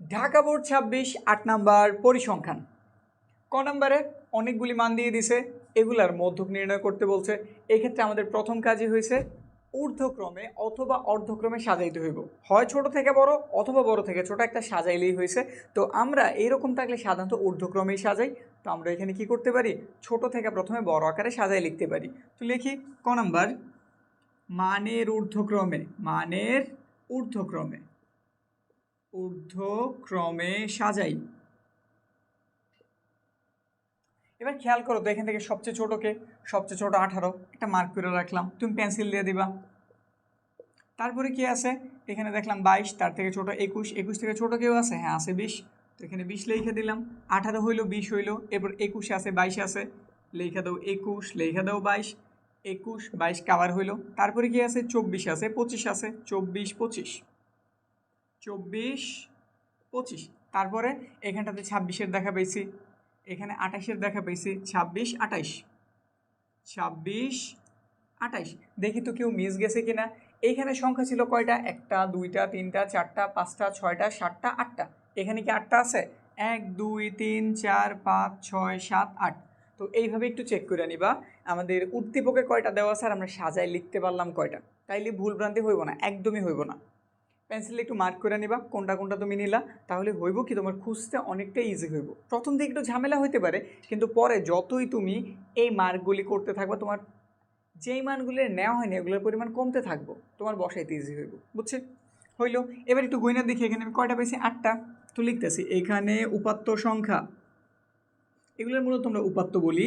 Dhaka board 26 8 number পরিসংখ্যান। ক নাম্বারে অনেকগুলি মান দিয়ে দিছে, এগুলার মধ্যক নির্ণয় করতে বলছে। এক্ষেত্রে আমাদের প্রথম কাজই হয়েছে ঊর্ধ্বক্রমে অথবা অর্ধক্রমে সাজাইতে হইব, হয় ছোট থেকে বড় অথবা বড় থেকে ছোট একটা সাজাইলেই হয়েছে। তো আমরা এইরকম থাকলে সাধারণত ঊর্ধ্বক্রমেই সাজাই। তো আমরা এখানে কি করতে পারি, ছোট থেকে প্রথমে বড় আকারে সাজাই লিখতে পারি। তো লিখি ক নাম্বার, মানের ঊর্ধ্বক্রমে, মানের ঊর্ধ্বক্রমে, ঊর্ধ্বক্রমে সাজাই। এবার খেয়াল করো তো, এখান থেকে সবচেয়ে ছোটকে, সবচেয়ে ছোট 18, একটা মার্ক করে রাখলাম, তুমি পেন্সিল দিয়ে দিবা। তারপরে কি আছে, এখানে দেখলাম 22, তার থেকে ছোট 21, 21 থেকে ছোট কেউ আছে, হ্যাঁ আছে 20, তো এখানে 20 লিখে দিলাম। 18 হইলো, 20 হইলো, এরপর 21 আছে, 22 আছে, লিখে দাও 21, লিখে দাও 22, 21 22 কাভার হইলো। তারপরে কি আছে, 24 আছে, 25 আছে, 24 25, 24 25। তারপরে এখানটাতে 26-এর দেখা পেয়েছি, এখানে 28-এর দেখা পেয়েছি, 26 28, 26 28। দেখি তো কেউ মিস গেছে কিনা। এইখানে সংখ্যা ছিল কয়টা, 1টা 2টা 3টা 4টা 5টা 6টা 7টা 8টা। এখানে কি 8টা আছে, 1 2 3 4 5 6 7 8। তো এইভাবে একটু চেক করে নিবা আমাদের উদ্দীপকে কয়টা দেওয়া আছে আর আমরা সাজায় লিখতে পারলাম কয়টা, তাইলে ভুলভ্রান্তি হইব না, একদমই হইব না। পেন্সিলে একটু মার্ক করে নিবা কোনটা কোনটা তুমি নিলা, তাহলে হইব কি তোমার খুঁজতে অনেকটা ইজি হইব। প্রথম দিকে একটু ঝামেলা হইতে পারে, কিন্তু পরে যতই তুমি এই মার্কগুলি করতে থাকবা, তোমার যেই মানগুলো নেওয়া হয়নি এগুলোর পরিমাণ কমতে থাকবো, তোমার বসাইতে ইজি হইব। বুঝছে, হইলো। এবার একটু গয়না দেখি, এখানে আমি কয়টা পেয়েছি, 8টা। তো লিখতেছি এখানে উপাত্ত সংখ্যা, এগুলোর মূলত তোমরা উপাত্ত বলি।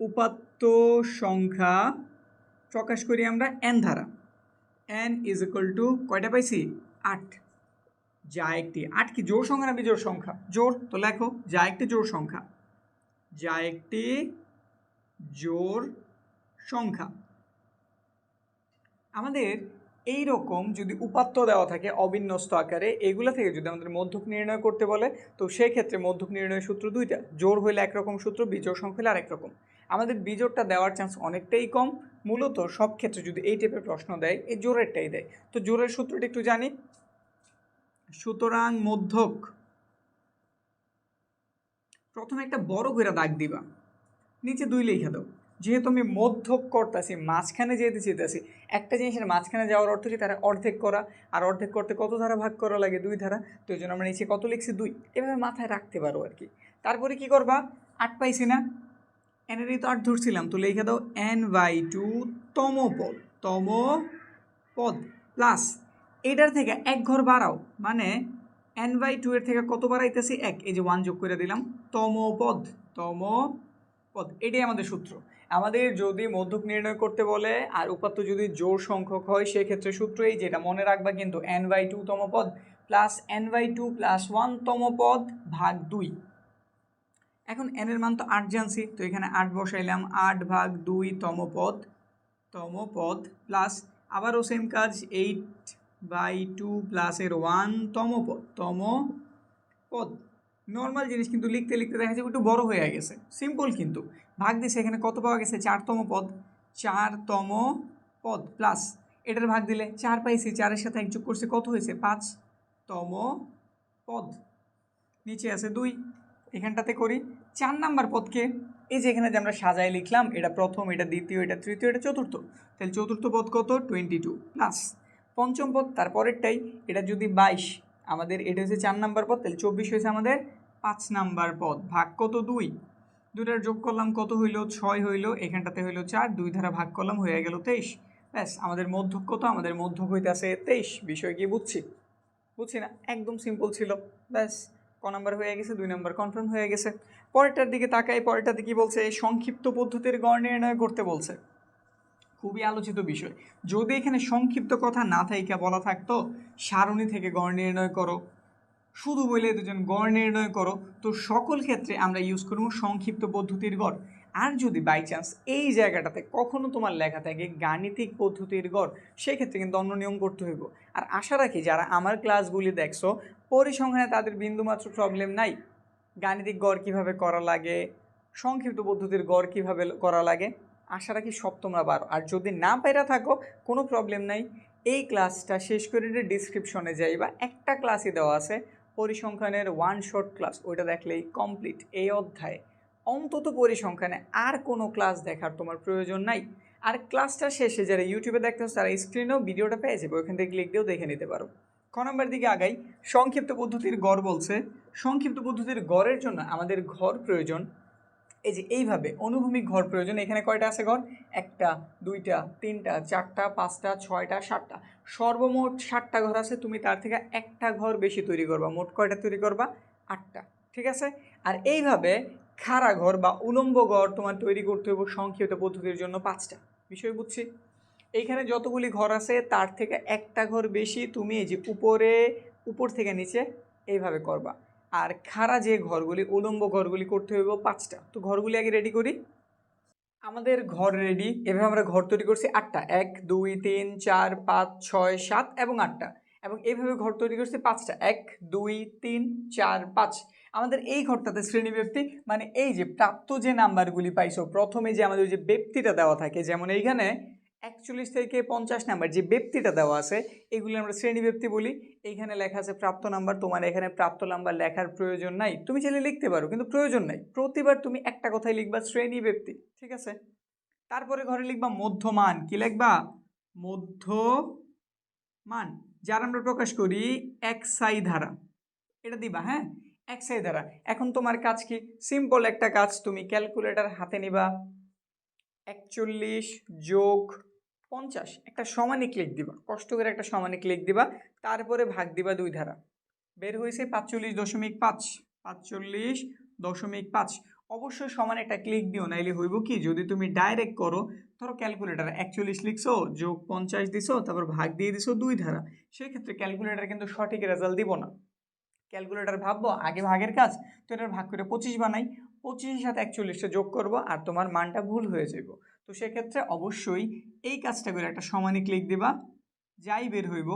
উপাত্ত সংখ্যা প্রকাশ করি আমরা n দ্বারা। n ইজ ইকুয়াল টু কয়টা পাইছি, 8। যা একটি, 8 কি জোড় সংখ্যা না বিজোড় সংখ্যা, জোড়, তো লেখো যা একটি জোড় সংখ্যা, যা একটি জোড় সংখ্যা। আমাদের এই রকম যদি উপাত্ত দেওয়া থাকে অবিন্যস্ত আকারে, এগুলো থেকে যদি আমাদের মধ্যক নির্ণয় করতে বলে, তো সেই ক্ষেত্রে মধ্যক নির্ণয়ের সূত্র দুইটা, জোড় হইলে একরকম সূত্র, বিজোড় সংখ্যা হলে আরেক রকম। আমাদের বিজোড়টা দেওয়ার চান্স অনেকটাই কম, মূলত সব ক্ষেত্রে যদি এই টাইপের প্রশ্ন দেয় এই জোড়েরটাই দেয়। তো জোড়ের সূত্রটা একটু জানি। সুতরাং মধ্যক, প্রথমে একটা বড় করে দাগ দিবা, নিচে 2 লিখে দাও। যেহেতু আমি মধ্যক করতেছি, মাঝখানে যেতে চেতেছি, একটা জিনিসের মাঝখানে যাওয়ার অর্থ কি, তারা অর্ধেক করা, আর অর্ধেক করতে কত ধারা ভাগ করা লাগে, 2 ধারা। তো এই জন্য আমরা নিচে কত লিখছি, 2, এভাবে মাথায় রাখতে পারো আর কি। তারপরে কি করবা, 8 পাইছি না, এনেরই তো 8 ধরছিলাম, তো লিখে দাও n/2 তম পদ, তম পদ প্লাস এটার থেকে 1 ঘর বাড়াও, মানে n/2 এর থেকে কত বাড়াইতেছি, 1, এই যে 1 যোগ করে দিলাম, তম পদ, তম পদ, এটাই আমাদের সূত্র। আমাদের যদি মধ্যক নির্ণয় করতে বলে আর উপাত্ত যদি জোড় সংখ্যক হয়, সেক্ষেত্রে সূত্র এই, যেটা মনে রাখবা কিন্তু, n/2 তম পদ প্লাস n/2 প্লাস 1 তম পদ ভাগ 2। এখন n এর মান তো 8 জানছি, তো এখানে 8 বসাইলাম, 8 ভাগ 2 তম পদ প্লাস আবারও সেম কাজ, 8/2 প্লাস এর 1 তম পদ। নর্মাল জিনিস, কিন্তু লিখতে লিখতে দেখা যাবে একটু বড় হয়ে গেছে, সিম্পল কিন্তু। ভাগ দিছে, এখানে কত পাওয়া গেছে, 4তম পদ, 4তম পদ প্লাস এটার ভাগ দিলে 4 পাইছি, 4-এর সাথে 1 যোগ করছে, কত হয়েছে, 5তম পদ। নিচে আছে 2, এখানটাতে করি 4 নাম্বার পদকে, এই যে এখানে যে আমরা সাজায় লিখলাম, এটা প্রথম, এটা দ্বিতীয়, এটা তৃতীয়, এটা চতুর্থ, তাহলে চতুর্থ পদ কত, 22 প্লাস পঞ্চম পদ তারপরেরটাই, এটা যদি 22, আমাদের এটা হচ্ছে 4 নাম্বার পদ, তাহলে 24 হয়েছে আমাদের 5 নাম্বার পদ, ভাগ কত, 2, দুটার যোগ করলাম কত হইল, 6 হইল, এখানটাতে হইল 4, 2 ধারা ভাগ করলাম, হয়ে গেল 23। ব্যাস, আমাদের মধ্যক কত, আমাদের মধ্যক হইতেছে 23। বিষয় কি বুঝছি না, একদম সিম্পল ছিল। ব্যাস, ক নাম্বার হয়ে গেছে, 2 নাম্বার কনফার্ম হয়ে গেছে। পরেরটার দিকে তাকাই, পরেরটাতে কি বলছে, সংক্ষিপ্ত পদ্ধতির গড় নির্ণয় করতে বলছে। খুবই আলোচিত বিষয়। যদি এখানে সংক্ষিপ্ত কথা না থাইকা বলা থাকতো সারণী থেকে গড় নির্ণয় করো, শুধু বলে দুজন গড় নির্ণয় করো, তো সকল ক্ষেত্রে আমরা ইউজ করবো সংক্ষিপ্ত পদ্ধতির গড়। আর যদি বাই চান্স এই জায়গাটাতে কখনো তোমার লেখা থাকে গাণিতিক পদ্ধতির গড়, সেক্ষেত্রে কিন্তু অন্য নিয়ম করতে হইব। আর আশা রাখি যারা আমার ক্লাসগুলি দেখছো, পরিসংখ্যানে তাদের বিন্দুমাত্র প্রবলেম নাই। গাণিতিক গড় কিভাবে করা লাগে, সংক্ষিপ্ত পদ্ধতির গড় কিভাবে করা লাগে, আশা রাখি সব তোমরা পারো। আর যদি না পাইরা থাকো, কোনো প্রবলেম নাই, এই ক্লাসটা শেষ করে ডিসক্রিপশনে যাইবা, একটা ক্লাসই দেওয়া আছে, পরিসংখ্যানের ওয়ান শর্ট ক্লাস, ওইটা দেখলেই কমপ্লিট। এই অধ্যায়ে অন্তত পরিসংখ্যানে আর কোনো ক্লাস দেখার তোমার প্রয়োজন নাই। আর ক্লাসটা শেষে যারা ইউটিউবে দেখতে তারা স্ক্রিনেও ভিডিওটা পেয়ে যাবে, ওইখান থেকে ক্লিক দিয়েও দেখে নিতে পারো। ক নম্বর দিকে আগাই। সংক্ষিপ্ত পদ্ধতির গড় বলছে। সংক্ষিপ্ত পদ্ধতির গড়ের জন্য আমাদের ঘর প্রয়োজন, এই যে এইভাবে অনুভূমিক ঘর প্রয়োজন। এখানে কয়টা আছে ঘর? 1টা 2টা 3টা 4টা 5টা 6টা 7টা, সর্বমোট 7টা ঘর আছে। তুমি তার থেকে একটা ঘর বেশি তৈরি করবা, মোট কয়টা তৈরি করবা? 8টা, ঠিক আছে। আর এইভাবে খাড়া ঘর বা উলম্ব ঘর তোমার তৈরি করতে হবে সংক্ষিপ্ত পদ্ধতির জন্য 5টা। বিষয় বুঝছি? এইখানে যতগুলি ঘর আছে তার থেকে একটা ঘর বেশি তুমি এই যে উপর থেকে নিচে এইভাবে করবা। আর খাড়া যে ঘরগুলি উলম্ব ঘরগুলি করতে হইব 5টা। তো ঘরগুলি আগে রেডি করি। আমাদের ঘর রেডি। এভাবে আমরা ঘর তৈরি করছি 8টা, 1 2 3 4 5 6 7 এবং 8টা। এবং এইভাবে ঘর তৈরি করছি 5টা, 1 2 3 4 5। আমাদের এই ঘরটাতে শ্রেণীব্যক্তি মানে এই যে প্রাপ্ত যে নাম্বারগুলি পাইছো প্রথমে যে আমাদের যে ব্যক্তিটা দেওয়া থাকে, যেমন এইখানে 41 থেকে 50 নাম্বার যে ব্যক্তিটা দেওয়া আছে এগুলি আমরা শ্রেণীব্যক্তি বলি। এইখানে লেখা আছে প্রাপ্ত নাম্বার, তোমার এখানে প্রাপ্ত নাম্বার লেখার প্রয়োজন নাই, তুমি চাইলে লিখতে পারো কিন্তু প্রয়োজন নাই। প্রতিবার তুমি একটা কথাই লিখবা শ্রেণীব্যক্তি, ঠিক আছে। তারপরে ঘরে লিখবা মধ্যমান। কি লিখবা? মধ্যমান, যার আমরা প্রকাশ করি এক্সআই ধারা, এটা দিবা। হ্যাঁ, এক্সআই ধারা। এখন তোমার কাজ কি? সিম্পল একটা কাজ, তুমি ক্যালকুলেটর হাতে নিবা, 41 যোগ 50 একটা সমানিক লিখ দিবা, কষ্ট করে একটা সমানিক লিখ দিবা, তারপরে ভাগ দিবা 2 ধারা। বের হয়েছে 45.5। 45.5 অবশ্যই সমান একটা ক্লিক দিও, নাইলে হইব কি যদি তুমি ডাইরেক্ট করো, ধরো ক্যালকুলেটার 41 লিখছো যোগ 50 দিছো তারপর ভাগ দিয়ে দিছো 2 ধারা, সেই ক্ষেত্রে ক্যালকুলেটার কিন্তু সঠিক রেজাল্ট দিব না। ক্যালকুলেটর ভাববো আগে ভাগের কাজ, তো এটার ভাগ করে 25 বানাই, 25-এর সাথে 41টা যোগ করবো আর তোমার মানটা ভুল হয়ে যাব। তো সেক্ষেত্রে অবশ্যই এই কাজটা করে একটা সমানিক লিখ দিবা, যাই বের হইব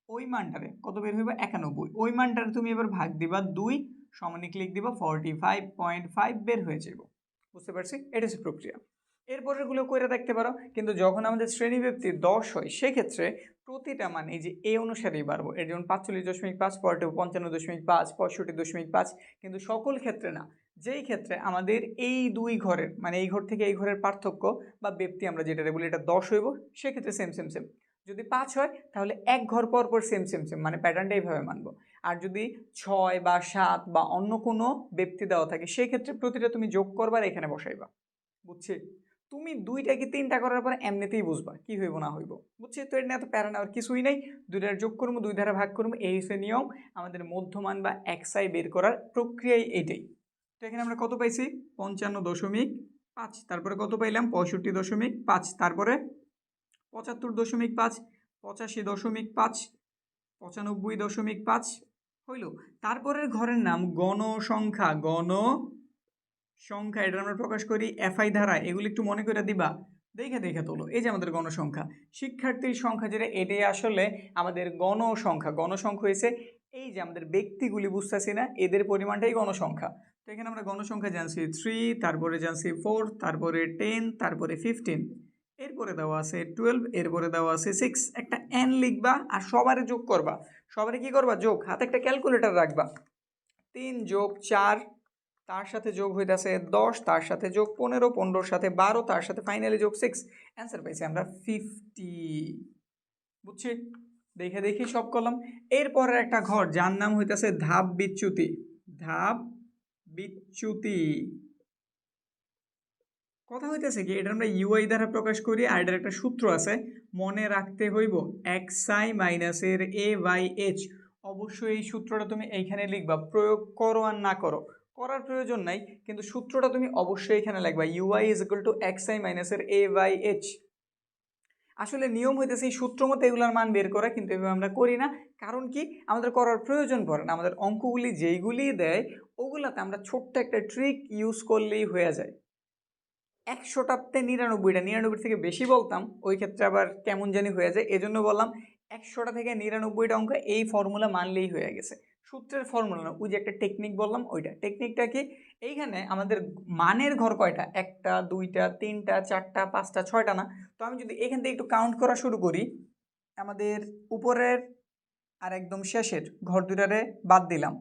ওই মানটারে, কত বের হইব? 91, ওই মানটারে তুমি এবার ভাগ দিবা 2, সমানিক লিখ দিবা 45.5, বের হয়ে যাব। বুঝতে পারছি? এটা হচ্ছে প্রক্রিয়া। এরপরেরগুলো করে দেখতে পারো, কিন্তু যখন আমাদের শ্রেণীব্যক্তি 10 হয় সেক্ষেত্রে প্রতিটা মান এই যে এই অনুসারেই বাড়বো। এর যেমন 45.5, পরেরটা 55.5, 65.5, কিন্তু সকল ক্ষেত্রে না। যেই ক্ষেত্রে আমাদের এই দুই ঘরের মানে এই ঘর থেকে এই ঘরের পার্থক্য বা ব্যক্তি আমরা যেটা বলি এটা 10 হইব, সেক্ষেত্রে সেম সেম সেম। যদি 5 হয় তাহলে এক ঘর পর পর সেম সেম সেম, মানে প্যাটার্নটা এইভাবে মানবো। আর যদি 6 বা 7 বা অন্য কোনো ব্যক্তি দেওয়া থাকে সেক্ষেত্রে প্রতিটা তুমি যোগ করবার এখানে বসাইবা। বুঝছি? তুমি 2টা কি 3টা করার পরে এমনিতেই বুঝবা কি হইব না হইব। বুঝছি? তো এটা এত প্যারা নেওয়ার কিছুই নেই। 2টার যোগ করবো, 2 ধারা ভাগ করবো, এই হচ্ছে নিয়ম। আমাদের মধ্যমান বা এক্সআই বের করার প্রক্রিয়াই এইটাই। তো এখানে আমরা কত পাইছি? 55.5। তারপরে কত পাইলাম? 65.5। তারপরে 75.5, 85.5, 95.5 হইল। তারপরের ঘরের নাম গণসংখ্যা। গণসংখ্যা এটা আমরা প্রকাশ করি এফআই ধারা। এগুলি একটু মনে করে দিবা, দেখে তোলো। এই যে আমাদের গণসংখ্যা, শিক্ষার্থীর সংখ্যা যেটা, এটাই আসলে আমাদের গণসংখ্যা। গণসংখ্যা হয়েছে এই যে আমাদের ব্যক্তিগুলি, বুঝতেছি না, এদের পরিমাণটাই গণসংখ্যা। তো এখানে আমরা গণসংখ্যা জানছি 3, তারপরে জানছি 4, তারপরে 10, তারপরে 15, এরপরে দেওয়া আছে 12, এরপরে দেওয়া আছে 6। একটা এন লিখবা আর সবারে যোগ করবা। সবারে কি করবা? যোগ। হাতে একটা ক্যালকুলেটর রাখবা। 3 যোগ 4, তার সাথে যোগ হইতেছে 10, তার সাথে যোগ 15, 15-র সাথে 12, তার সাথে ফাইনালি যোগ 6। অ্যান্সার পাইছি আমরা 50। বুঝছি? দেখি সব করলাম। এরপরের একটা ঘর যার নাম হইতেছে ধাপ বিচ্যুতি। ধাপ বিচ্যুতি কথা হইতেছে কি, এটা আমরা ইউআই দ্বারা প্রকাশ করি আর এটার একটা সূত্র আছে, মনে রাখতে হইব এক্সআই মাইনাসের এ বাই এইচ। অবশ্যই এই সূত্রটা তুমি এইখানে লিখবা, প্রয়োগ করো আর না করো করার প্রয়োজন নাই, কিন্তু সূত্রটা তুমি অবশ্যই এখানে লিখবা, UI is equal to XI মাইনাসের এ বাই এইচ। আসলে নিয়ম হইতেছে এই সূত্র মতো এগুলোর মান বের করা, কিন্তু এভাবে আমরা করি না। কারণ কি, আমাদের করার প্রয়োজন পড়ে না। আমাদের অঙ্কগুলি যেইগুলি দেয় ওগুলাতে আমরা ছোট্ট একটা ট্রিক ইউজ করলেই হয়ে যায়। 100টাতে 99টা, 99 থেকে বেশি বলতাম ওই ক্ষেত্রে আবার কেমন জানি হয়ে যায়, এজন্য বললাম 100টা থেকে 99টা অঙ্ক এই ফর্মুলা মানলেই হয়ে গেছে। সূত্রের ফর্মুলা না, ওই যে একটা টেকনিক বললাম ওইটা। টেকনিকটা কি, এইখানে আমাদের মানের ঘর কয়টা? 1টা 2টা 3টা 4টা 5টা 6টা না। তো আমি যদি এখান থেকে একটু কাউন্ট করা শুরু করি, আমাদের উপরের আর একদম শেষের ঘর দুটারে বাদ দিলাম,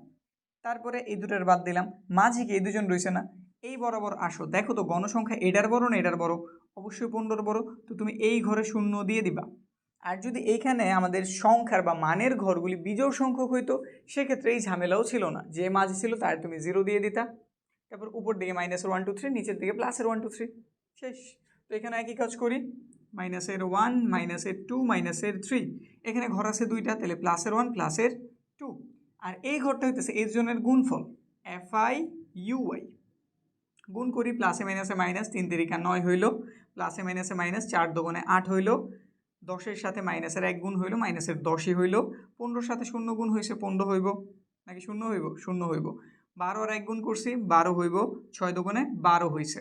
তারপরে এই দুটার বাদ দিলাম, মাঝে কি এই দুজন রয়েছে না, এই বরাবর আসো। দেখো তো গণসংখ্যা এটার বড় না এটার বড়? অবশ্যই 15 বড়, তো তুমি এই ঘরে শূন্য দিয়ে দিবা। আর যদি এইখানে আমাদের সংখ্যার বা মানের ঘরগুলি বিজোড় সংখ্যক হইতো, সেক্ষেত্রে এই ঝামেলাও ছিল না, যে মাঝে ছিল তার তুমি 0 দিয়ে দিতা, তারপর উপর দিকে মাইনাসের 1 2 3, নিচের দিকে প্লাসের 1 2 3, শেষ। তো এখানে একই কাজ করি, মাইনাসের 1 মাইনাসের 2 মাইনাসের 3, এখানে ঘর আছে দুইটা, তাহলে প্লাসের 1 প্লাসের 2, আর এই ঘরটা হইতেছে এই জনের গুণফল FI UI। গুণ করি, প্লাসে মাইনাসে মাইনাস, 3 3 9 হইল, প্লাসে মাইনাসে মাইনাস, 4 2 8 হইল, 10-এর সাথে মাইনাসের 1 গুণ হইল, মাইনাসের 10ই হইল, 15-র সাথে 0 গুণ হয়েছে 15 হইব, নাকি 0 হইব? 0 হইব। 12 আর 1 গুণ করছি 12 হইব, 6 2 12 হয়েছে।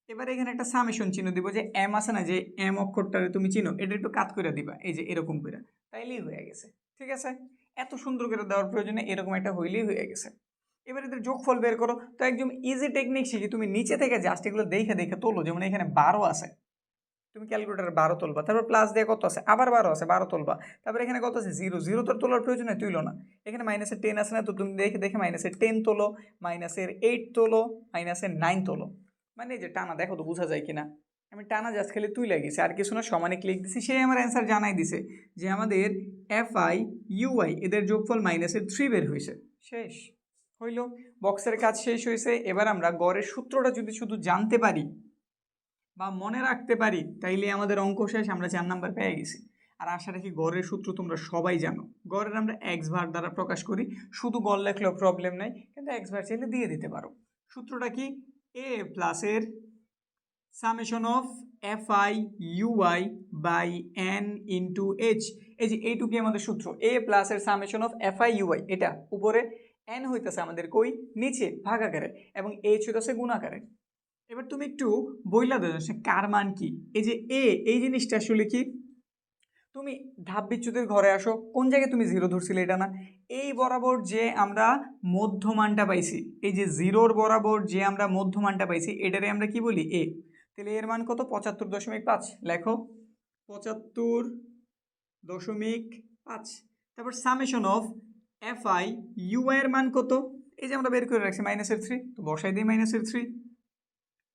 এবার এখানে একটা সামেশন চিহ্ন দিব, যে এম আছে না, যে এম অক্ষরটারে তুমি চিনো, এটা একটু কাট করে দিবা, এই যে এরকম করে, তাইলেই হয়ে গেছে। ঠিক আছে, এত সুন্দর করে দেওয়ার প্রয়োজনে এরকম একটা হইলেই হয়ে গেছে। এবার এদের যোগফল বের করো। তো একদম ইজি টেকনিক শিখি, তুমি নিচে থেকে জাস্ট এগুলো দেখে দেখে তোলো। যেমন এখানে 12 আছে, তুমি ক্যালকুলেটারে 12 তুলবা, তারপর প্লাস দিয়ে কত আছে, আবার 12 আছে, 12 তুলবা, তারপর এখানে কত আছে 0, 0 তোর তোলার প্রয়োজন নেই, তুইলো না। এখানে মাইনাসের 10 আছে না, তো তুমি দেখে দেখে মাইনাসের 10 তোলো, মাইনাসের 8 তোলো, মাইনাসের 9 তোলো। মানে এই যে টানা, দেখো তো বোঝা যায় কিনা, আমি টানা জাস্ট খালি তুই লাগিয়েছি, আর কিছু না, সমানে ক্লিক দিছি, সে আমার অ্যান্সার জানাই দিছে যে আমাদের FI UI এদের যোগফল মাইনাসের 3 বের হয়েছে। শেষ হইল, বক্সের কাজ শেষ হয়েছে। এবার আমরা গড়ের সূত্রটা যদি শুধু জানতে পারি বা মনে রাখতে পারি, তাইলে আমাদের অঙ্ক শেষ, আমরা 4 নাম্বার পেয়ে গেছি। আর আশা রাখি গড়ের সূত্র তোমরা সবাই জানো। গড়ের আমরা এক্স ভার দ্বারা প্রকাশ করি, শুধু গড় লেখলেও প্রবলেম নাই, কিন্তু এক্স ভার চাইলে দিয়ে দিতে পারো। সূত্রটা কি? এ প্লাসের summation of FI UI by N into H। এই যে এইটুকুই আমাদের সূত্র, এ প্লাসের সামেশন অফ FI UI, এটা উপরে N হইতেছে আমাদের কই, নিচে ভাগাকারে, এবং H হইতেছে গুণাকারে। এবার তুমি একটু বইলা দেন কার মান কি। এই যে এ, এই জিনিসটা আসলে কি, তুমি ধাপ বিচ্যুতির ঘরে আসো, কোন জায়গায় তুমি 0 ধরছিলে, এটা না, এই বরাবর যে আমরা মধ্যমানটা পাইছি, এই যে 0-র বরাবর যে আমরা মধ্যমানটা পাইছি, এটারে আমরা কি বলি, এ। তাহলে এর মান কত? 75.5। লেখো 75.5। তারপর সামেশন অফ FI UI এর মান কত? এই যে আমরা বের করে রাখছি মাইনাসের 3, তো বসাই দিই মাইনাসের 3।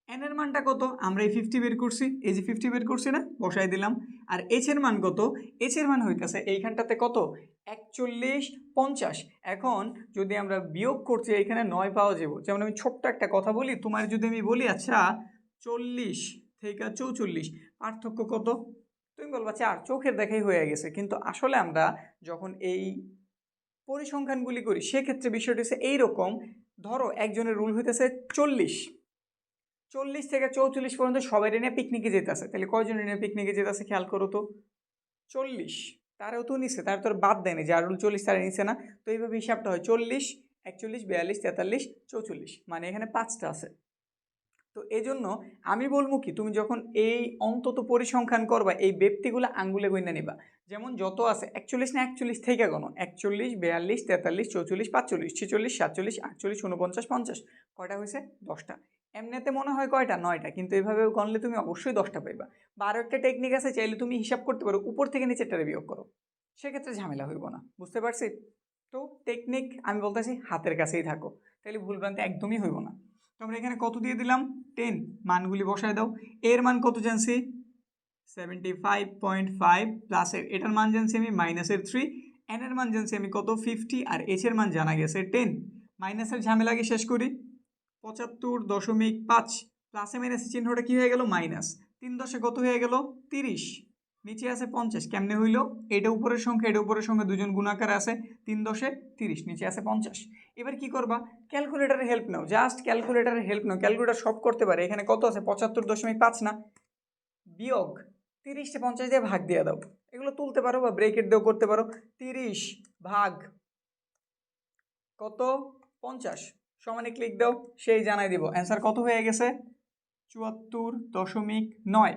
এন এর মানটা কত? আমরা এই 50 বের করছি, এই যে 50 বের করছি না, বসাই দিলাম। আর এইচ এর মান কত? এইচ এর মান হইতেছে এইখানটাতে কত, 41.50। এখন যদি আমরা বিয়োগ করছি, এখানে 9 পাওয়া যাবো। যেমন আমি ছোট্ট একটা কথা বলি, তোমার যদি আমি বলি আচ্ছা 40 থেকে 44 পার্থক্য কত, তুমি বলবা 4, চোখের দেখাই হয়ে গেছে। কিন্তু আসলে আমরা যখন এই পরিসংখ্যানগুলি করি, সেক্ষেত্রে বিষয়টি হচ্ছে এইরকম। ধরো একজনের রুল হইতেছে 40 থেকে 44 পর্যন্ত সবাই নিয়ে পিকনিকে যেতেছে, তাহলে কয়জন নিয়ে পিকনিকে যেতেছে খেয়াল করো তো, 40। তারাও তো নিছে, তার তো বাদ দেয়নি, যার রুল 40 তারা নিছে না। তো এইভাবে হিসাবটা হয় 40, 41, 42, 43, 44, মানে এখানে 5টা আছে। তো এই জন্য আমি বলবো কি, তুমি যখন এই অন্তত পরিসংখ্যান করবা, এই ব্যক্তিগুলো আঙ্গুলে গইনা নিবা। যেমন যত আছে 41 না 41 থেকে গণ, 41, 42, 43, 44, 45, 46, 47, 48, 49, 50, কয়টা হয়েছে? 10টা। এমনিতে মনে হয় কয়টা? 9টা, কিন্তু এইভাবে গণলে তুমি অবশ্যই 10টা পাইবা। বা আরও একটা টেকনিক আছে, চাইলে তুমি হিসাব করতে পারো, উপর থেকে নিচেরটারে বিয়োগ করো, সেক্ষেত্রে ঝামেলা হইব না। বুঝতে পারছি? তো টেকনিক আমি বলতেছি হাতের কাছেই থাকো, তাহলে ভুলভ্রান্তি একদমই হইব না। তো আমরা এখানে কত দিয়ে দিলাম? 10। মানগুলি বসায় দাও। এর মান কত জানছি? 75.5 প্লাসের এটার মান জানছি আমি মাইনাসের 3, এন এর মান জানছি আমি কত 50, আর এইচ এর মান জানা গেছে 10। মাইনাসের ঝামেলা আগে শেষ করি। 75.5 প্লাসে মাইনাসের চিহ্নটা কি হয়ে গেল? মাইনাস। 3 10 কত হয়ে গেল? 30। নিচে আছে 50, কেমনে হইল? এটা উপরের সংখ্যা, এটা উপরের সংখ্যা, দুজন গুণাকার আছে, 3 10 30, নিচে আছে 50। এবার কি করবা? ক্যালকুলেটারের হেল্প নাও, জাস্ট ক্যালকুলেটারের হেল্প নাও, ক্যালকুলেটার সব করতে পারে। এখানে কত আছে? 75.5 না, বিয়োগ 30টা 50 দিয়ে ভাগ দিয়ে দাও। এগুলো তুলতে পারো বা ব্রেকেট দিয়েও করতে পারো। 30 ভাগ কত? 50, সমানে ক্লিক দাও, সেই জানাই দিব। অ্যান্সার কত হয়ে গেছে? 74.9।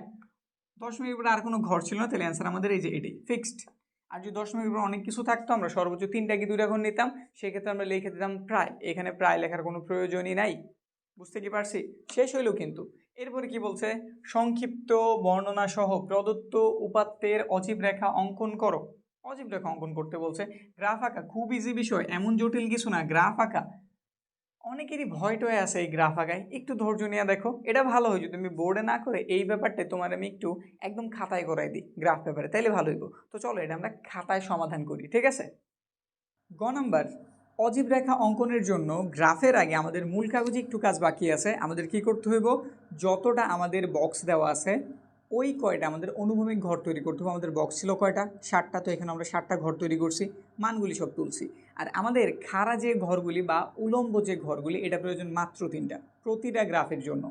দশমিকের উপরে আর কোনো ঘর ছিল না, তাহলে অ্যান্সার আমাদের এই যে এটাই ফিক্সড। আর যদি দশমিকের উপরে অনেক কিছু থাকতো, আমরা সর্বোচ্চ 3টা কি 2টা ঘর নিতাম, সেক্ষেত্রে আমরা লিখে দিতাম প্রায়। এখানে প্রায় লেখার কোনো প্রয়োজনই নাই। বুঝতে কি পারছি? শেষ হইল কিন্তু। এরপরে কি বলছে? সংক্ষিপ্ত বর্ণনা সহ প্রদত্ত উপাত্তের অজীব রেখা অঙ্কন করো। অজীব রেখা অঙ্কন করতে বলছে। গ্রাফ আঁকা খুব ইজি বিষয়, এমন জটিল কিছু না গ্রাফ আঁকা। অনেকেরই ভয় টয় আছে এই গ্রাফ আঁকায়, একটু ধৈর্য নিয়ে দেখো। এটা ভালো হয় যদি তুমি বোর্ডে না করে এই ব্যাপারটা তোমার আমি একটু একদম খাতায় করাই দিই গ্রাফ পেপারে, তাইলে ভালো হইব। তো চলো এটা আমরা খাতায় সমাধান করি, ঠিক আছে। গ নাম্বার, অজীব রেখা অঙ্কনের জন্য গ্রাফের আগে আমাদের মূল কাগজে একটু কাজ বাকি আছে। আমাদের কি করতে হইব, যতটা আমাদের বক্স দেওয়া আছে ওই কয়টা আমাদের অনুভূমিক ঘর তৈরি করতে হবে। আমাদের বক্স ছিল কয়টা, 60টা, তো এখানে আমরা 60টা ঘর তৈরি করছি, মানগুলি সব তুলছি। আর আমাদের খাড়া যে ঘরগুলি বা উলম্ব যে ঘরগুলি, এটা প্রয়োজন মাত্র 3টা প্রতিটা গ্রাফের জন্য।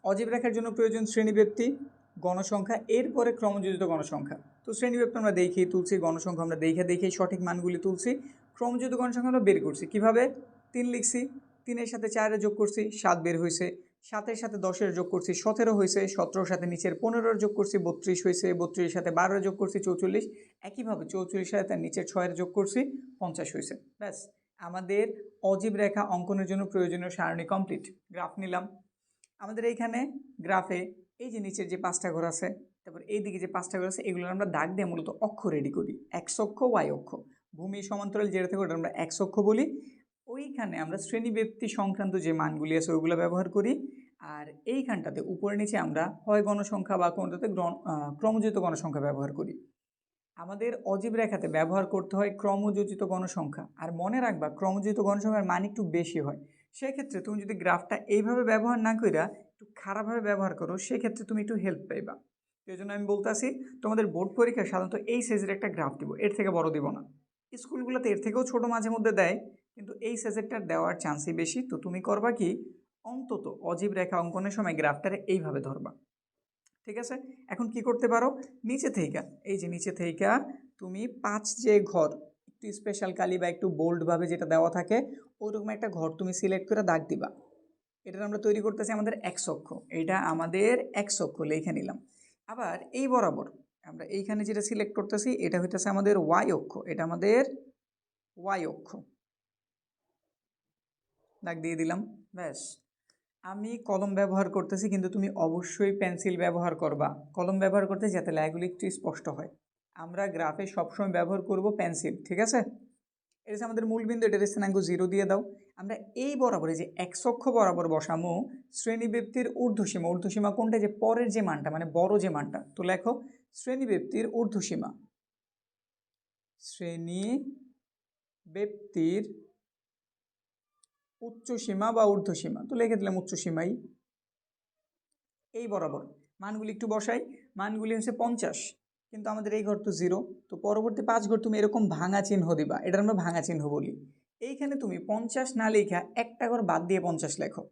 অজীব রেখার জন্য প্রয়োজন শ্রেণীব্যক্তি, গণসংখ্যা, এরপরে ক্রমযোজিত গণসংখ্যা। তো শ্রেণীব্যক্তি আমরা দেখেই তুলছি, গণসংখ্যা আমরা দেখেই সঠিক মানগুলি তুলছি। ক্রমযোজিত গণসংখ্যা আমরা বের করছি কীভাবে, 3 লিখছি, 3-এর সাথে 4-এর যোগ করছি, 7 বের হয়েছে, 7-এর সাথে 10-এর যোগ করছি, 17 হয়েছে, 17-এর সাথে নিচের 15-এর যোগ করছি, 32 হয়েছে, 32-এর সাথে 12-এর যোগ করছি, 44, একইভাবে 44-এর সাথে নিচের 6-এর যোগ করছি, 50 হয়েছে। ব্যাস, আমাদের অজীব রেখা অঙ্কনের জন্য প্রয়োজনীয় সারণী কমপ্লিট। গ্রাফ নিলাম, আমাদের এইখানে গ্রাফে এই যে নিচের যে 5টা ঘর আছে, তারপর এইদিকে যে 5টা ঘর আছে, এগুলো আমরা দাগ দিয়ে মূলত অক্ষ রেডি করি, এক্স অক্ষ, ওয়াই অক্ষ। ভূমি সমান্তরাল যেটা থেকে ওটা আমরা এক্স অক্ষ বলি। ওইখানে আমরা শ্রেণীব্যক্তি সংক্রান্ত যে মানগুলি আছে ওইগুলো ব্যবহার করি। আর এইখানটাতে উপরে নিচে আমরা হয় গণসংখ্যা বা কোনটাতে ক্রমযোজিত গণসংখ্যা ব্যবহার করি। আমাদের অজীব রেখাতে ব্যবহার করতে হয় ক্রমযোজিত গণসংখ্যা। আর মনে রাখবা ক্রমযোজিত গণসংখ্যার মান একটু বেশি হয়। সেক্ষেত্রে তুমি যদি গ্রাফটা এইভাবে ব্যবহার না কইরা একটু খারাপভাবে ব্যবহার করো, সেক্ষেত্রে তুমি একটু হেল্প পাইবা। এই জন্য আমি বলতেছি, তোমাদের বোর্ড পরীক্ষায় সাধারণত এই সাইজের একটা গ্রাফ দিব, এর থেকে বড় দিব না। স্কুলগুলোতে এর থেকেও ছোট মাঝে মধ্যে দেয়, কিন্তু এই সাইজেরটা দেওয়ার চান্সই বেশি। তো তুমি করবা কি, অন্তত অজীব রেখা অঙ্কনের সময় গ্রাফটারে এইভাবে ধরবা, ঠিক আছে। এখন কি করতে পারো, নিচে থেইকা, এই যে নিচে থেইকা তুমি 5 যে ঘর একটু স্পেশাল কালি বা একটু বোল্ডভাবে যেটা দেওয়া থাকে ওইরকম একটা ঘর তুমি সিলেক্ট করে দাগ দিবা। এটা আমরা তৈরি করতেছি আমাদের এক্স অক্ষ, এটা আমাদের এক্স অক্ষ লিখে নিলাম। আবার এই বরাবর আমরা এইখানে যেটা সিলেক্ট করতেছি এটা হইতেছে আমাদের ওয়াই অক্ষ, এটা আমাদের ওয়াই অক্ষ, দাগ দিয়ে দিলাম। ব্যাস, আমি কলম ব্যবহার করতেছি, কিন্তু তুমি অবশ্যই পেন্সিল ব্যবহার করবা। কলম ব্যবহার করতে যাতে লেখাগুলি একটু স্পষ্ট হয়। আমরা গ্রাফে সবসময় ব্যবহার করব পেন্সিল, ঠিক আছে। এটা হচ্ছে আমাদের মূল বিন্দু, এটা স্থানাঙ্ক 0 দিয়ে দাও। আমরা এই বরাবরে যে এক্স অক্ষ বরাবর বসামো শ্রেণীব্যক্তির ঊর্ধ্বসীমা, ঊর্ধ্বসীমা কোনটা, যে পরের যে মানটা মানে বড় যে মানটা, তো লেখো শ্রেণীব্যক্তির ঊর্ধ্বসীমা, শ্রেণীব্যক্তির উচ্চসীমা বা ঊর্ধ্বসীমা, তো লিখে দিলাম উচ্চসীমাই। এই বরাবর মানগুলি একটু বসাই, মানগুলি হচ্ছে 50, কিন্তু আমাদের এই ঘর তো 0, তো পরবর্তী 5 ঘর তুমি এরকম ভাঙা চিহ্ন দিবা, এটা আমরা ভাঙা চিহ্ন বলি। এইখানে তুমি 50 না লেখা একটা ঘর বাদ দিয়ে 50 লেখো।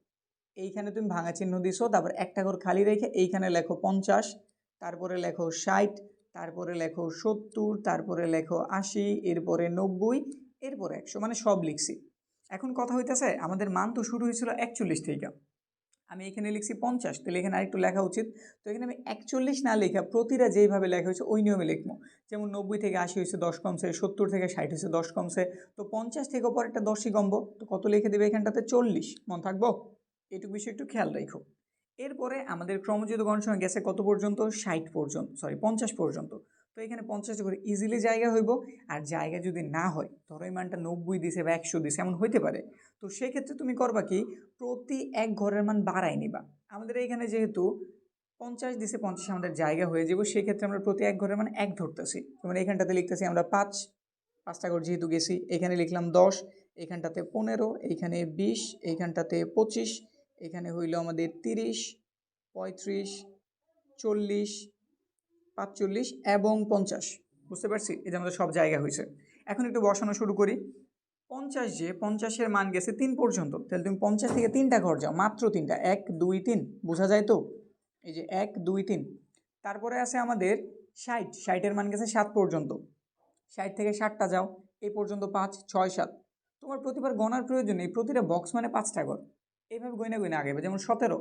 এইখানে তুমি ভাঙা চিহ্ন দিছো, তারপর একটা ঘর খালি রেখে এইখানে লেখো 50, তারপরে লেখো 60, তারপরে লেখো 70, তারপরে লেখো 80, এরপরে 90, এরপরে 100, মানে সব লিখছি। এখন কথা হইতেছে আমাদের মান তো শুরু হয়েছিল 41 থেকে, আমি এখানে লিখছি 50, তাহলে এখানে আরেকটু লেখা উচিত। তো এখানে আমি 41 না লেখা প্রতিটা যেইভাবে লেখা হয়েছে ওই নিয়মে লিখবো। যেমন 90 থেকে 80 হয়েছে 10 কমছে, 70 থেকে 60 হয়েছে 10 কমছে, তো 50 থেকে পর একটা 10ই কমবো, তো কত লিখে দেবে এখানটাতে 40, মন থাকবো। এইটুকু বিষয় একটু খেয়াল রাখো। এরপরে আমাদের ক্রমযোজিত গণসংখ্যা গেছে কত পর্যন্ত, 60 পর্যন্ত, 50 পর্যন্ত। তো এখানে 50 করে ইজিলি জায়গা হইব। আর জায়গা যদি না হয়, ধরো এই মানটা 90 দিছে বা 100 দিছে, এমন হইতে পারে, তো সেক্ষেত্রে তুমি করবা কি, প্রতি এক ঘরের মান বাড়াই নিবা। আমাদের এইখানে যেহেতু 50 দিছে, 50 আমাদের জায়গা হয়ে যাব, সেক্ষেত্রে আমরা প্রতি এক ঘরের মান 1 ধরতেছি। যেমন এইখানটাতে লিখতেছি আমরা 5টা ঘর যেহেতু গেছি, এখানে লিখলাম 10, এইখানটাতে 15, এইখানে 20, এইখানটাতে 25, এখানে হইল আমাদের 30, 35, 40, 45 এবং 50। বুঝতে পারছি, এই যে আমাদের সব জায়গা হয়েছে। এখন একটু বসানো শুরু করি। 50, যে 50-এর মান গেছে 3 পর্যন্ত, তাহলে তুমি 50 থেকে 3টা ঘর যাও, মাত্র 3টা, 1 2 3, বোঝা যায় তো, এই যে 1 2 3। তারপরে আছে আমাদের 60, 60-এর মান গেছে 7 পর্যন্ত, 60 থেকে 60টা যাও, এই পর্যন্ত 5 6 7। তোমার প্রতিবার গণার প্রয়োজন নেই, প্রতিটা বক্স মানে 5টা ঘর, এইভাবে গইনা গইনা আগে। যেমন 17,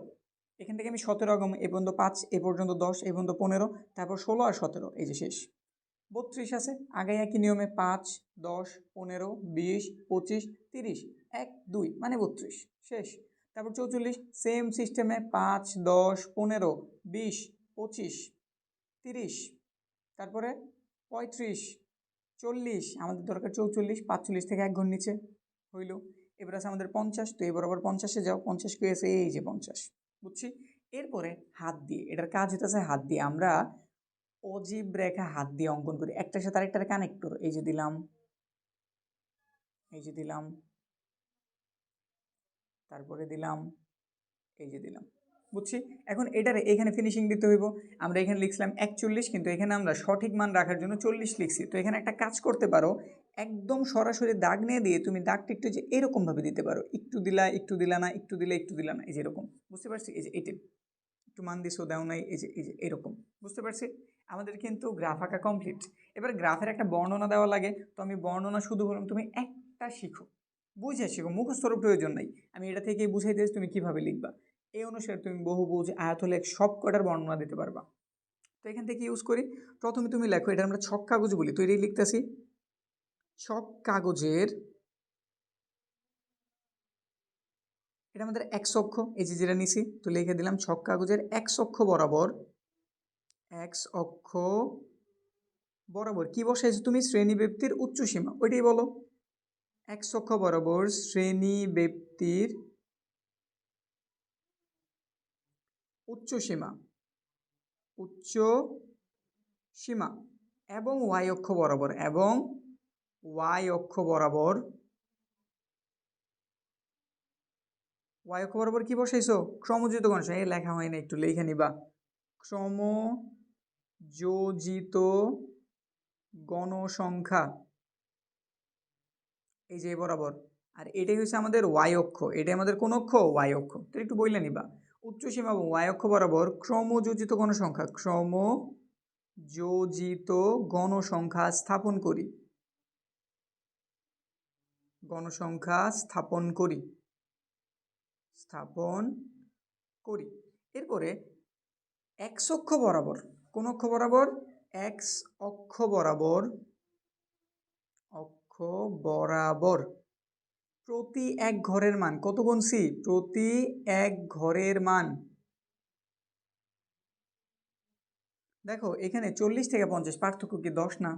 এখান থেকে আমি 17 আগম, এ পর্যন্ত 5, এ পর্যন্ত 10, এ পর্যন্ত 15, তারপর 16 আর 17, এই যে শেষ। 32 আছে, আগে একই নিয়মে 5 10 15 20 25 30, 1 2 মানে 32, শেষ। তারপর 44, সেম সিস্টেমে 5 10 15 20 25 30, তারপরে 35 40, আমাদের দরকার 44, 45 থেকে 1 ঘর নিচে হইল। এবার আছে আমাদের 50, তো এই বরাবর 50-এ যাও, 50 কে আছে এই যে 50, বুঝছি। এরপরে হাত দিয়ে, এটার কাজ হইতেছে হাত দিয়ে আমরা অজীব রেখা হাত দিয়ে অঙ্কন করি, একটার সাথে আরেকটার কানেক্টর, এই যে দিলাম, এই যে দিলাম, তারপরে দিলাম, এই যে দিলাম, বুঝছি। এখন এটারে এখানে ফিনিশিং দিতে হইব। আমরা এখানে লিখলাম 41, কিন্তু এখানে আমরা সঠিক মান রাখার জন্য 40 লিখছি। তো এখানে একটা কাজ করতে পারো, একদম সরাসরি দাগ নিয়ে দিয়ে তুমি দাগটা একটু যে এরকমভাবে দিতে পারো, একটু দিলা একটু দিলা না, একটু দিলে একটু দিলা না, এই যে এরকম, বুঝতে পারছি। এই যে এইটা একটু মান দিছো দাও নাই, এই যে এরকম, বুঝতে পারছি। আমাদের কিন্তু গ্রাফ আঁকা কমপ্লিট। এবার গ্রাফের একটা বর্ণনা দেওয়া লাগে, তো আমি বর্ণনা শুধু বললাম, তুমি একটা শিখো, বুঝে শিখো, মুখস্থর প্রয়োজন নাই। আমি এটা থেকেই বুঝাই দিয়েছি তুমি কিভাবে লিখবা, এই অনুসারে তুমি বহুভুজ, আয়তলেখ সব কটার বর্ণনা দিতে পারবা। তো এখান থেকে ইউজ করি, প্রথমে তুমি লেখো, এটা আমরা ছক কাগজ বলি, তো এটাই লিখতেছি। ছক কাগজের, এটা আমাদের এক অক্ষ, এই যে যেটা নিছি, তো লিখে দিলাম ছক কাগজের এক অক্ষ বরাবর, এক অক্ষ বরাবর কি বসাইছো তুমি, শ্রেণী ব্যক্তির উচ্চ সীমা, ওইটাই বলো। এক অক্ষ বরাবর শ্রেণী ব্যক্তির উচ্চ সীমা, উচ্চ সীমা, এবং ওয়াই অক্ষ বরাবর, এবং ওয়াই অক্ষ বরাবর, ওয়াই অক্ষ বরাবর কি বসাইছো, ক্রমযোজিত গণসংখ্যা, এই লেখা হয় না, একটু লিখে নিবা, ক্রমযোজিত গণসংখ্যা, এই যে বরাবর। আর এটাই হচ্ছে আমাদের ওয়াই অক্ষ, এটাই আমাদের কোন অক্ষ, ওয়াই অক্ষ। তো একটু বললে নিবা, উচ্চ সীমা এবং ওয়াই অক্ষ বরাবর ক্রমযোজিত গণসংখ্যা, ক্রমযোজিত গণসংখ্যা স্থাপন করি, গণসংখ্যা স্থাপন করি, স্থাপন করি। এরপরে এক্স অক্ষ বরাবর, কোন অক্ষ বরাবর, এক্স অক্ষ বরাবর, অক্ষ বরাবর প্রতি এক ঘরের মান কত গুনছি, প্রতি এক ঘরের মান, দেখো এখানে 40 থেকে 50 পার্থক্য কি 10 না,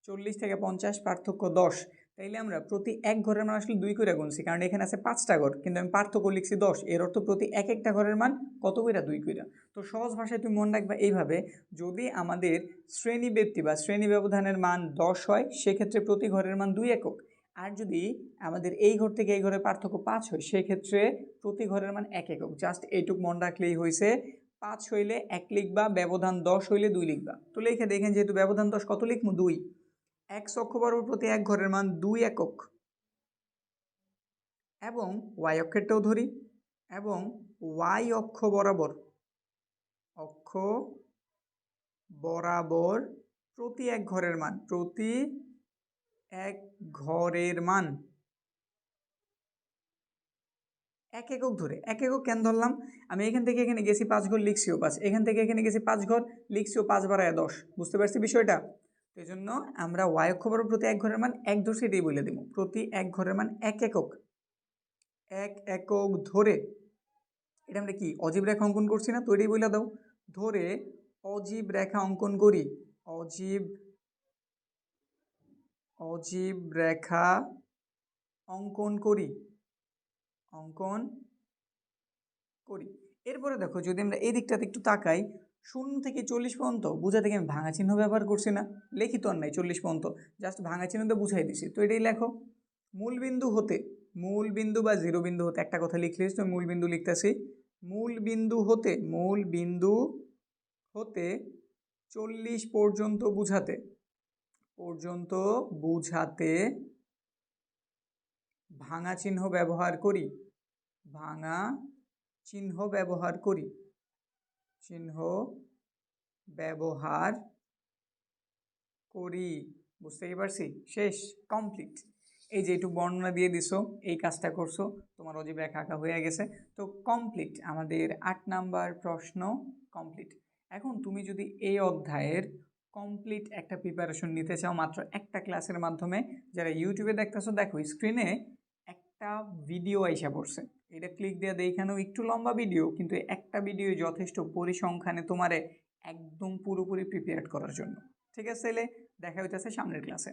40 থেকে 50 পার্থক্য 10, তাইলে আমরা প্রতি এক ঘরের মান আসলে 2 করে গুনছি, কারণ এখানে আছে 5টা ঘর, কিন্তু আমি পার্থক্য লিখছি 10, এর অর্থ প্রতি এক একটা ঘরের মান কত কইরা, 2 কইরা। তো সহজ ভাষায় তুমি মনে রাখবা এইভাবে, যদি আমাদের শ্রেণী ব্যক্তি বা শ্রেণী ব্যবধানের মান 10 হয়, সেক্ষেত্রে প্রতি ঘরের মান 2 একক। আর যদি আমাদের এই ঘর থেকে এই ঘরের পার্থক্য 5 হয়, সেক্ষেত্রে প্রতি ঘরের মান 1 একক। জাস্ট এইটুক মনে রাখলেই হয়েছে। 5 হইলে 1 লিখবা, ব্যবধান 10 হইলে 2 লিখবা। তো লিখে দেখেন, যেহেতু ব্যবধান 10, কত লিখবো, 2। এক্স অক্ষ বরাবর প্রতি এক ঘরের মান 2 একক, এবং ওয়াই অক্ষেরটাও ধরি, এবং ওয়াই অক্ষ বরাবর, অক্ষ বরাবর প্রতি এক ঘরের মান, প্রতি এক ঘরের মান 1 একক ধরে। 1 একক কেন ধরলাম, আমি এখান থেকে এখানে গেছি 5 ঘর, লিখছিও 5, এখান থেকে এখানে গেছি 5 ঘর, লিখছিও 5 বাড়ায় 10, বুঝতে পারছি বিষয়টা। তো এই জন্য আমরা ওয়াই অক্ষ বরাবর প্রতি এক ঘরের মান 1 ধরছি, এটাই বলে দেবো, প্রতি এক ঘরের মান 1 একক, 1 একক ধরে। এটা আমরা কি অজীব রেখা অঙ্কন করছি না, তো এটাই বলে দাও, ধরে অজীব রেখা অঙ্কন করি, অজীব, অজীব রেখা অঙ্কন করি, অঙ্কন করি। এরপরে দেখো, যদি আমরা এই দিকটাতে একটু তাকাই, 0 থেকে 40 পর্যন্ত বোঝা থেকে আমি ভাঙা চিহ্ন ব্যবহার করছি না, লিখিত আর নাই 40 পর্যন্ত, জাস্ট ভাঙা চিহ্ন দিয়ে বুঝাই দিছি। তো এটাই লেখো, মূল বিন্দু হতে, মূল বিন্দু বা জিরো বিন্দু হতে, একটা কথা লিখলিস, তো মূল বিন্দু লিখতেছি, মূল বিন্দু হতে, মূল বিন্দু হতে 40 পর্যন্ত বুঝাতে, পর্যন্ত বুঝাতে ভাঙা চিহ্ন ব্যবহার করি, ভাঙা চিহ্ন ব্যবহার করি, চিহ্ন ব্যবহার করি, বুঝতে পারছি। শেষ, কমপ্লিট। এই যে একটু বর্ণনা দিয়ে দিছো, এই কাজটা করছো, তোমার অজীব রেখা আঁকা হয়ে গেছে। তো কমপ্লিট, আমাদের 8 নাম্বার প্রশ্ন কমপ্লিট। এখন তুমি যদি এই অধ্যায়ের কমপ্লিট একটা প্রিপারেশন নিতে চাও মাত্র একটা ক্লাসের মাধ্যমে, যারা ইউটিউবে দেখতেছো, দেখো স্ক্রিনে একটা ভিডিও আইসা পড়ছে, এটা ক্লিক দিয়ে দেখানো, একটু লম্বা ভিডিও, কিন্তু একটা ভিডিও যথেষ্ট পরিসংখ্যানে তোমারে একদম পুরোপুরি প্রিপেয়ার করার জন্য। ঠিক আছে, দেখা হইতেছে সামনের ক্লাসে।